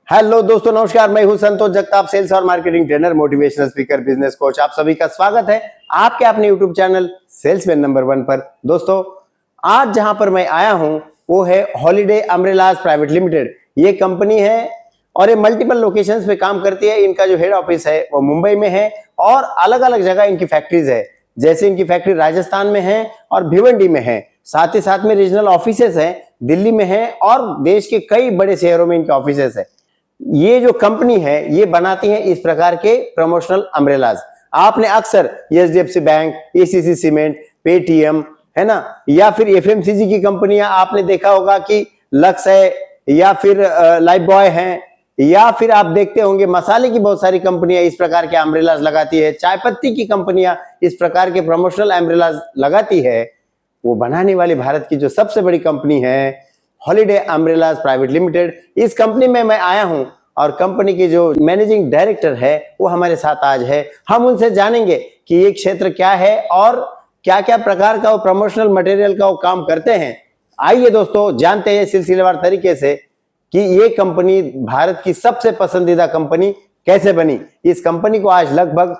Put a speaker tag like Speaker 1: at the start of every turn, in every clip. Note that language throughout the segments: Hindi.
Speaker 1: हेलो दोस्तों, नमस्कार। मैं हूं संतोष जगताप, सेल्स और marketing trainer, motivational speaker, business coach. आप सभी का स्वागत है आपके अपने यूट्यूब चैनल सेल्समैन नंबर 1 पर। दोस्तों, आज जहां पर मैं आया हूं वो है हॉलिडे अम्ब्रेलाज प्राइवेट लिमिटेड। ये कंपनी है और ये मल्टीपल लोकेशंस पे काम करती है। इनका जो हेड ऑफिस है वो मुंबई में है और अलग अलग जगह इनकी फैक्ट्रीज है। जैसे इनकी फैक्ट्री राजस्थान में है और भिवंडी में है। साथ ही साथ में रीजनल ऑफिसेस हैं, दिल्ली में है और देश के कई बड़े शहरों में इनके ऑफिसेस है। ये जो कंपनी है ये बनाती है इस प्रकार के प्रमोशनल अम्ब्रेलाज। आपने अक्सर HDFC bank, ACC cement, Paytm, है ना, या फिर एफएमसीजी की कंपनियां आपने देखा होगा कि लक्स है या फिर लाइफ बॉय है, या फिर आप देखते होंगे मसाले की बहुत सारी कंपनियां इस प्रकार के अम्ब्रेलाज लगाती है। चाय पत्ती की कंपनियां इस प्रकार के प्रमोशनल अम्ब्रेलाज लगाती है। वो बनाने वाली भारत की जो सबसे बड़ी कंपनी है हॉलिडे अम्ब्रेलाज प्राइवेट लिमिटेड। इस कंपनी में मैं आया हूं और कंपनी के जो मैनेजिंग डायरेक्टर है वो हमारे साथ आज है। हम उनसे जानेंगे कि ये क्षेत्र क्या है और क्या क्या प्रकार का वो प्रमोशनल मटेरियल का वो काम करते हैं। आइए दोस्तों, जानते हैं सिलसिलेवार तरीके से कि ये कंपनी भारत की सबसे पसंदीदा कंपनी कैसे बनी। इस कंपनी को आज लगभग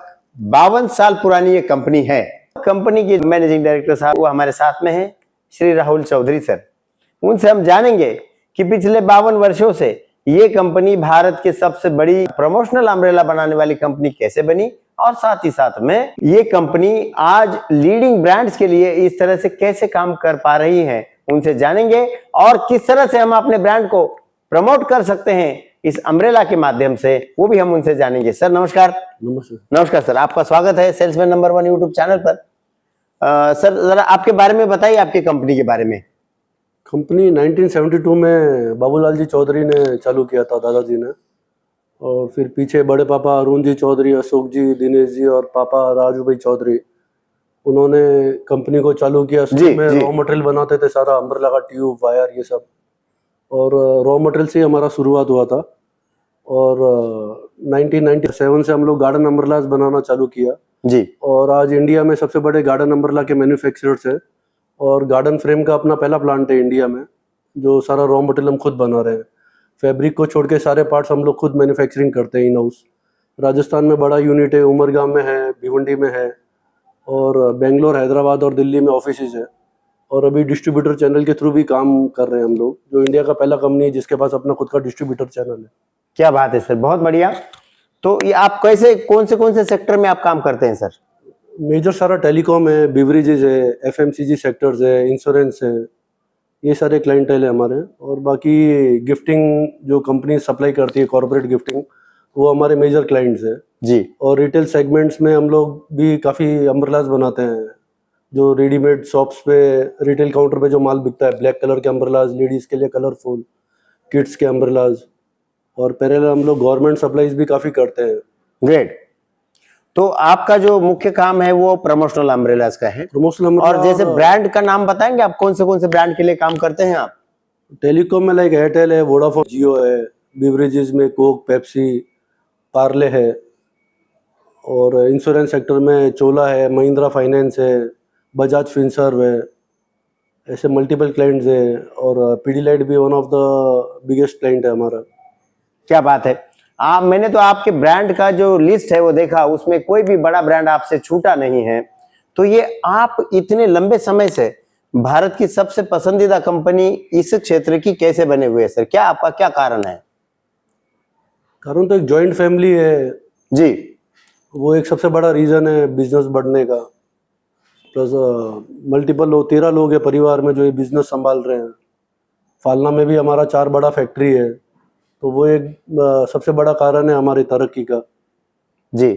Speaker 1: 52 साल पुरानी ये कंपनी है। कंपनी के मैनेजिंग डायरेक्टर साहब वो हमारे साथ में है, श्री राहुल चौधरी सर। उनसे हम जानेंगे कि पिछले 52 वर्षों से ये कंपनी भारत की सबसे बड़ी प्रमोशनल अम्ब्रेला बनाने वाली कंपनी कैसे बनी और साथ ही साथ में ये कंपनी आज लीडिंग ब्रांड्स के लिए इस तरह से कैसे काम कर पा रही है। उनसे जानेंगे और किस तरह से हम अपने ब्रांड को प्रमोट कर सकते हैं इस अम्ब्रेला के माध्यम से, वो भी हम उनसे जानेंगे। सर नमस्कार। नमस्कार सर, आपका स्वागत है सेल्समैन नंबर 1 यूट्यूब चैनल पर। सर जरा आपके बारे में बताइए, आपकी कंपनी के बारे में।
Speaker 2: कंपनी 1972 में बाबूलाल जी चौधरी ने चालू किया था, दादाजी ने। और फिर पीछे बड़े पापा अरुण जी चौधरी, अशोक जी, दिनेश जी और पापा राजू भाई चौधरी, उन्होंने कंपनी को चालू किया। शुरू में रॉ मटेरियल बनाते थे, सारा अम्ब्रेला का ट्यूब, वायर, ये सब। और रॉ मटेरियल से हमारा शुरुआत हुआ था। और 1997 से हम लोग गार्डन अम्ब्रेलाज बनाना चालू किया
Speaker 1: जी।
Speaker 2: और आज इंडिया में सबसे बड़े गार्डन अम्ब्रेला के मैन्युफैक्चरर्स है। और गार्डन फ्रेम का अपना पहला प्लांट है इंडिया में, जो सारा रॉ मटेरियल हम खुद बना रहे हैं। फैब्रिक को छोड़ के सारे पार्ट्स हम लोग खुद मैन्युफैक्चरिंग करते हैं इन हाउस। राजस्थान में बड़ा यूनिट है, उमरगाम में है, भिवंडी में है, और बेंगलोर, हैदराबाद और दिल्ली में ऑफिसेज है। और अभी डिस्ट्रीब्यूटर चैनल के थ्रू भी काम कर रहे हैं हम लोग, जो इंडिया का पहला कंपनी है जिसके पास अपना खुद का डिस्ट्रीब्यूटर चैनल है।
Speaker 1: क्या बात है सर, बहुत बढ़िया। तो ये आप कैसे कौन से सेक्टर में आप काम करते हैं सर?
Speaker 2: मेजर सारा टेलीकॉम है, बिवरेजेस है, एफएमसीजी सेक्टर्स है, इंश्योरेंस है, ये सारे क्लाइंटेल है हमारे। और बाकी गिफ्टिंग जो कंपनी सप्लाई करती है, कॉर्पोरेट गिफ्टिंग, वो हमारे मेजर क्लाइंट्स है
Speaker 1: जी।
Speaker 2: और रिटेल सेगमेंट्स में हम लोग भी काफ़ी अम्ब्रेलाज बनाते हैं, जो रेडीमेड शॉप्स पे, रिटेल काउंटर पे जो माल बिकता है, ब्लैक कलर के अम्ब्रेलाज, लेडीज़ के लिए कलरफुल, किड्स के अम्ब्रेलाज। और पैरेलल हम लोग गवर्नमेंट सप्लाईज भी काफ़ी करते हैं।
Speaker 1: ग्रेट। तो आपका जो मुख्य काम है वो प्रमोशनल अम्ब्रेलाज का है।
Speaker 2: प्रमोशनल
Speaker 1: और जैसे ब्रांड का नाम बताएंगे आप, कौन से ब्रांड के लिए काम करते हैं आप?
Speaker 2: टेलीकॉम में लाइक एयरटेल है, वोडाफोन, जियो है। बिवरेजेस में कोक, पेप्सी, पार्ले है। और इंश्योरेंस सेक्टर में चोला है, महिंद्रा फाइनेंस है, बजाज फिनसर्व है। ऐसे मल्टीपल क्लाइंट्स है। और पीडीलाइट भी one of the biggest client है हमारा।
Speaker 1: क्या बात है। मैंने तो आपके ब्रांड का जो लिस्ट है वो देखा, उसमें कोई भी बड़ा ब्रांड आपसे छूटा नहीं है। तो ये आप इतने लंबे समय से भारत की सबसे पसंदीदा कंपनी इस क्षेत्र की कैसे बने हुए हैं सर? क्या आपका क्या कारण है?
Speaker 2: कारण तो एक जॉइंट फैमिली है
Speaker 1: जी।
Speaker 2: वो एक सबसे बड़ा रीजन है बिजनेस बढ़ने का। प्लस मल्टीपल लोग, 13 लोग हैं परिवार में जो ये बिजनेस संभाल रहे हैं। फालना में भी हमारा 4 बड़ा फैक्ट्री है, तो वो एक सबसे बड़ा कारण है हमारी तरक्की का।
Speaker 1: जी।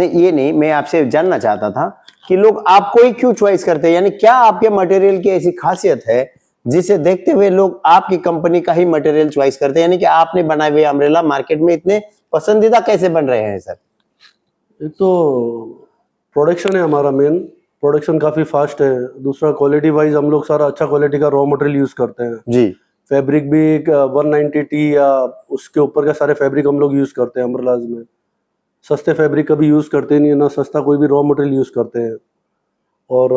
Speaker 1: नहीं, ये नहीं, मैं आपसे जानना चाहता था कि लोग आपको ही क्यों चॉइस करते हैं, यानी क्या आपके मटेरियल की ऐसी खासियत है जिसे देखते हुए लोग आपकी कंपनी का ही मटेरियल चॉइस करते हैं, यानी कि आपने बनाए हुए अम्ब्रेला मार्केट में इतने पसंदीदा कैसे बन रहे हैं सर?
Speaker 2: एक तो प्रोडक्शन है हमारा, मेन प्रोडक्शन काफ़ी फास्ट है। दूसरा क्वालिटी वाइज हम लोग सारा अच्छा क्वालिटी का रॉ मटेरियल यूज़ करते हैं
Speaker 1: जी।
Speaker 2: फैब्रिक भी 190T या उसके ऊपर का सारे फैब्रिक हम लोग यूज़ करते हैं अम्ब्रेलाज में। सस्ते फैब्रिक कभी यूज़ करते नहीं है, ना सस्ता कोई भी रॉ मटेरियल यूज़ करते हैं। और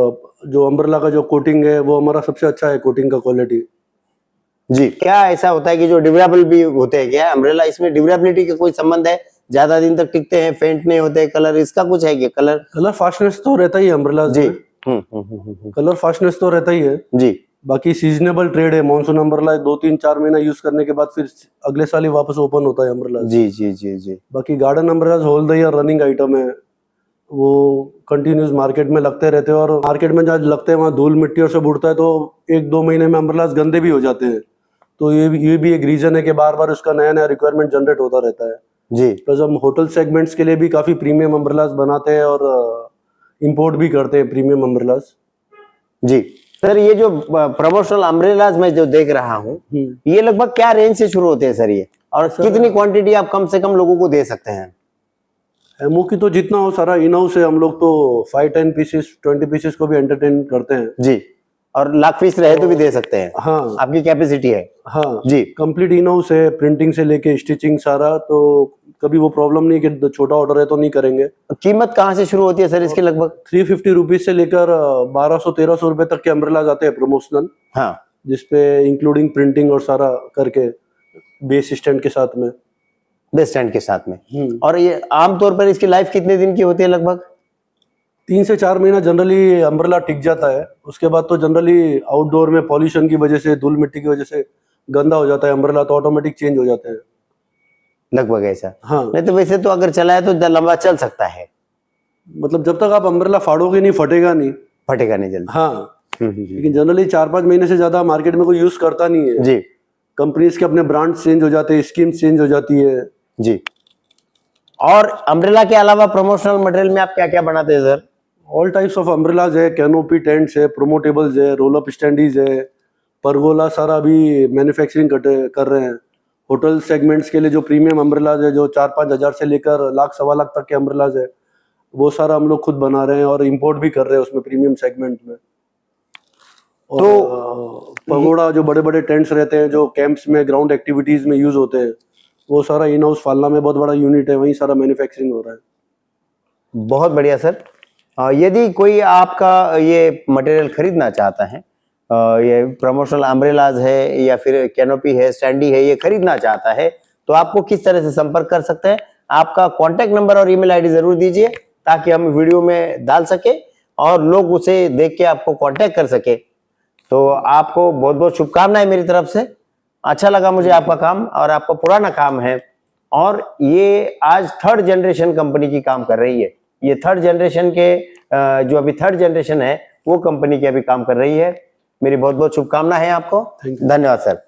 Speaker 2: जो अम्ब्रेला का जो कोटिंग है वो हमारा सबसे अच्छा है, कोटिंग का क्वालिटी।
Speaker 1: जी, क्या ऐसा होता है कि जो ड्यूरेबल भी होते हैं, क्या अम्ब्रेला इसमें ड्यूरेबिलिटी का कोई संबंध है? ज्यादा दिन तक टिकते हैं, फेंट नहीं होते, कलर इसका कुछ है क्या? कलर
Speaker 2: कलर फास्टनेस तो रहता ही है अम्ब्रेलाज
Speaker 1: जी।
Speaker 2: में, कलर फास्टनेस तो रहता ही है।
Speaker 1: जी
Speaker 2: बाकी सीजनेबल ट्रेड है, मानसून अम्ब्रेला 2-3-4 महीना यूज करने के बाद फिर अगले साल ही वापस ओपन होता है अम्ब्रेला।
Speaker 1: जी जी जी जी
Speaker 2: बाकी garden umbrellas whole the year running item है, वो कंटिन्यूस मार्केट में लगते रहते हैं, और मार्केट में जहाँ लगते हैं वहाँ धूल मिट्टी और सब उड़ता है, तो 1-2 महीने में अम्ब्रेलाज गंदे भी हो जाते हैं। तो ये भी एक रीजन है कि बार बार उसका नया नया रिक्वायरमेंट जनरेट होता रहता है।
Speaker 1: जी
Speaker 2: प्लस हम होटल सेगमेंट्स के लिए भी काफ़ी प्रीमियम अम्ब्रेलाज बनाते हैं और इंपोर्ट भी करते हैं प्रीमियम अम्ब्रेलाज।
Speaker 1: जी सर, ये जो प्रमोशनल अम्ब्रेलाज मैं जो देख रहा हूँ, ये लगभग क्या रेंज से शुरू होते हैं सर ये, और कितनी क्वांटिटी आप कम से कम लोगों को दे सकते हैं?
Speaker 2: एमओ की तो जितना हो सारा इन हाउस है, हम लोग तो 5-10 पीसेस 20 पीसेस को भी एंटरटेन करते हैं।
Speaker 1: जी, और लाख पीस रहे तो भी दे सकते हैं?
Speaker 2: हाँ
Speaker 1: आपकी कैपेसिटी है?
Speaker 2: हाँ
Speaker 1: जी
Speaker 2: कंप्लीट इन हाउस है, प्रिंटिंग से लेके स्टिचिंग सारा, तो कभी वो प्रॉब्लम नहीं कि छोटा ऑर्डर है तो नहीं करेंगे।
Speaker 1: कीमत कहाँ से शुरू होती है सर इसकी लगभग?
Speaker 2: 350 रुपीज से लेकर 1200-1300 रुपए तक के अम्ब्रेलाज आते हैं प्रमोशनल,
Speaker 1: हाँ,
Speaker 2: जिसपे इंक्लूडिंग प्रिंटिंग और सारा करके बेस स्टैंड के साथ में।
Speaker 1: बेस स्टैंड के साथ में। और ये आमतौर पर इसकी लाइफ कितने दिन की होती है लगभग?
Speaker 2: 3 से 4 महीना जनरली अम्ब्रेला टिक जाता है, उसके बाद तो जनरली आउटडोर में पॉल्यूशन की वजह से, धूल मिट्टी की वजह से गंदा हो जाता है अम्ब्रेला, तो ऑटोमेटिक चेंज हो जाते हैं।
Speaker 1: लगभग ऐसा?
Speaker 2: हाँ
Speaker 1: नहीं तो वैसे तो अगर चलाए तो लंबा चल सकता है,
Speaker 2: मतलब जब तक आप अम्ब्रेला फाड़ोगे नहीं, फटेगा नहीं।
Speaker 1: फटेगा नहीं जल्दी।
Speaker 2: हाँ लेकिन जनरली 4-5 महीने से ज्यादा मार्केट में कोई यूज करता नहीं है।
Speaker 1: जी
Speaker 2: कंपनीज के अपने ब्रांड चेंज हो जाते हैं, स्कीम्स चेंज हो जाती है।
Speaker 1: जी। और अम्ब्रेला के अलावा प्रमोशनल मटेरियल में आप क्या क्या बनाते हैं sir?
Speaker 2: All types of umbrellas है, कैनोपी टेंट्स है, प्रोमोटेबल्स है, रोल अप स्टैंडीज है, परगोला सारा अभी मैन्युफैक्चरिंग कर रहे हैं। होटल सेगमेंट्स के लिए जो प्रीमियम अम्ब्रेलाज है, जो 4-5 हज़ार से लेकर लाख 1.25 लाख तक के अम्ब्रेलाज है, वो सारा हम लोग खुद बना रहे हैं और इंपोर्ट भी कर रहे हैं उसमें प्रीमियम सेगमेंट में। और
Speaker 1: तो
Speaker 2: पगोड़ा जो बड़े बड़े टेंट्स रहते हैं, जो कैंप्स में ग्राउंड एक्टिविटीज में यूज होते हैं, वो सारा इन हाउस फालना में बहुत बड़ा यूनिट है, वहीं सारा मैन्युफैक्चरिंग हो रहा है।
Speaker 1: बहुत बढ़िया सर। यदि कोई आपका ये मटेरियल खरीदना चाहता है, ये प्रमोशनल अम्ब्रेलाज है या फिर कैनोपी है, स्टैंडी है, ये खरीदना चाहता है, तो आपको किस तरह से संपर्क कर सकते हैं? आपका कॉन्टैक्ट नंबर और ईमेल आईडी जरूर दीजिए, ताकि हम वीडियो में डाल सके और लोग उसे देख के आपको कॉन्टैक्ट कर सके। तो आपको बहुत बहुत शुभकामनाएं मेरी तरफ से। अच्छा लगा मुझे आपका काम, और आपका पुराना काम है, और ये आज 3rd जनरेशन कंपनी की काम कर रही है। ये 3rd जनरेशन के जो अभी 3rd जनरेशन है, वो कंपनी की अभी काम कर रही है। मेरी बहुत बहुत शुभकामना है आपको।
Speaker 2: Thank you.
Speaker 1: धन्यवाद सर।